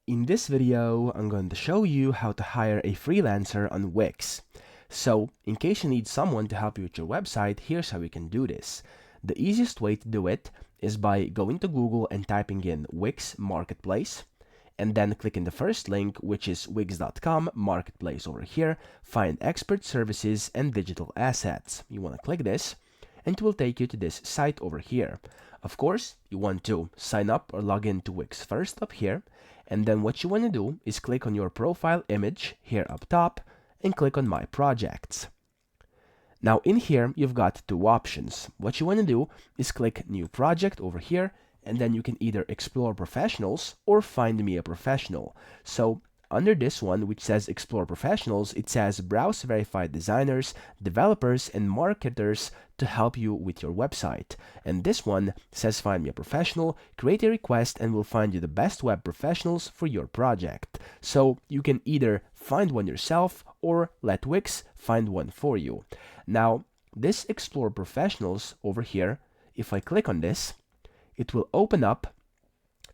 In this video, I'm going to show you how to hire a freelancer on Wix. So, in case you need someone to help you with your website, here's how you can do this. The easiest way to do it is by going to Google and typing in Wix Marketplace, and then clicking the first link, which is wix.com Marketplace over here, find Expert Services and Digital Assets. You want to click this, and it will take you to this site over here. Of course, you want to sign up or log in to Wix first up here, and then what you want to do is click on your profile image here up top and click on My Projects. Now in here, you've got two options. What you want to do is click New Project over here, and then you can either explore professionals or find me a professional. So under this one, which says Explore Professionals, it says browse verified designers, developers, and marketers to help you with your website. And this one says find me a professional, create a request, and we'll find you the best web professionals for your project. So you can either find one yourself or let Wix find one for you. Now, this Explore Professionals over here, if I click on this, it will open up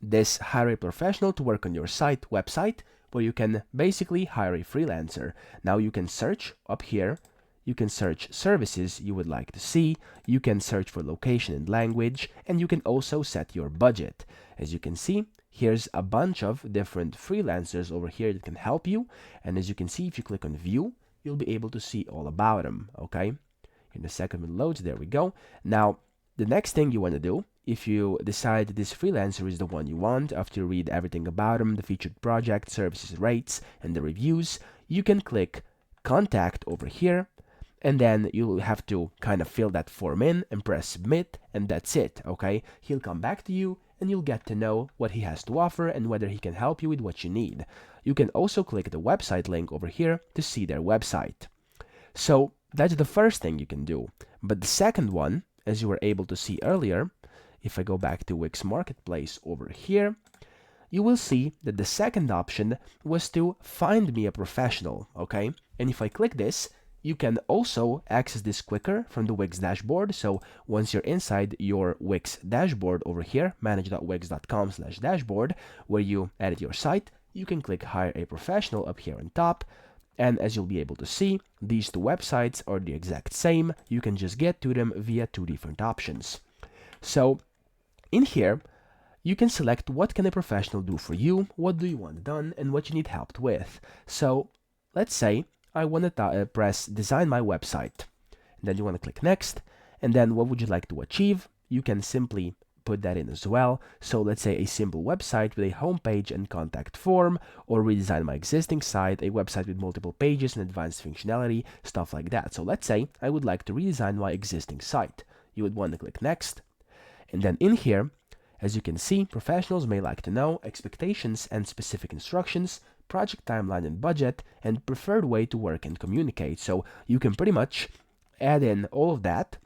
this hire a professional to work on your website, where you can basically hire a freelancer. Now you can search up here, you can search services you would like to see, you can search for location and language, and you can also set your budget. As you can see, here's a bunch of different freelancers over here that can help you, and as you can see, if you click on view, you'll be able to see all about them, okay? In a second it loads, there we go. Now, the next thing you want to do, if you decide this freelancer is the one you want, after you read everything about him, the featured project, services, rates, and the reviews, you can click Contact over here, and then you'll have to kind of fill that form in and press Submit, and that's it, okay? He'll come back to you, and you'll get to know what he has to offer and whether he can help you with what you need. You can also click the website link over here to see their website. So that's the first thing you can do. But the second one, as you were able to see earlier, if I go back to Wix Marketplace over here, you will see that the second option was to find me a professional, okay? And if I click this, you can also access this quicker from the Wix dashboard. So once you're inside your Wix dashboard over here, manage.wix.com/dashboard, where you edit your site, you can click Hire a Professional up here on top. And as you'll be able to see, these two websites are the exact same. You can just get to them via two different options. So in here, you can select what can a professional do for you, what do you want done, and what you need help with. So let's say I want to press Design My Website. And then you want to click Next. And then what would you like to achieve? You can simply put that in as well. So let's say a simple website with a homepage and contact form, or redesign my existing site, a website with multiple pages and advanced functionality, stuff like that. So let's say I would like to redesign my existing site. You would want to click Next. And then in here, as you can see, professionals may like to know expectations and specific instructions, project timeline and budget, and preferred way to work and communicate. So you can pretty much add in all of that.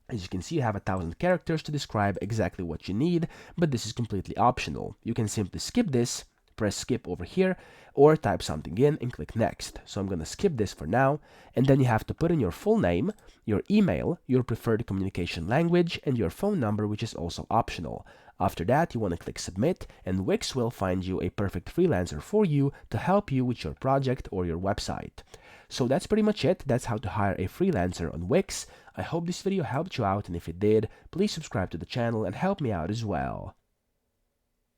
As you can see, you have 1,000 characters to describe exactly what you need, but this is completely optional. You can simply skip this, press skip over here, or type something in and click next. So I'm going to skip this for now, and then you have to put in your full name, your email, your preferred communication language, and your phone number, which is also optional. After that, you want to click submit, and Wix will find you a perfect freelancer for you to help you with your project or your website. So that's pretty much it. That's how to hire a freelancer on Wix. I hope this video helped you out, and if it did, please subscribe to the channel and help me out as well.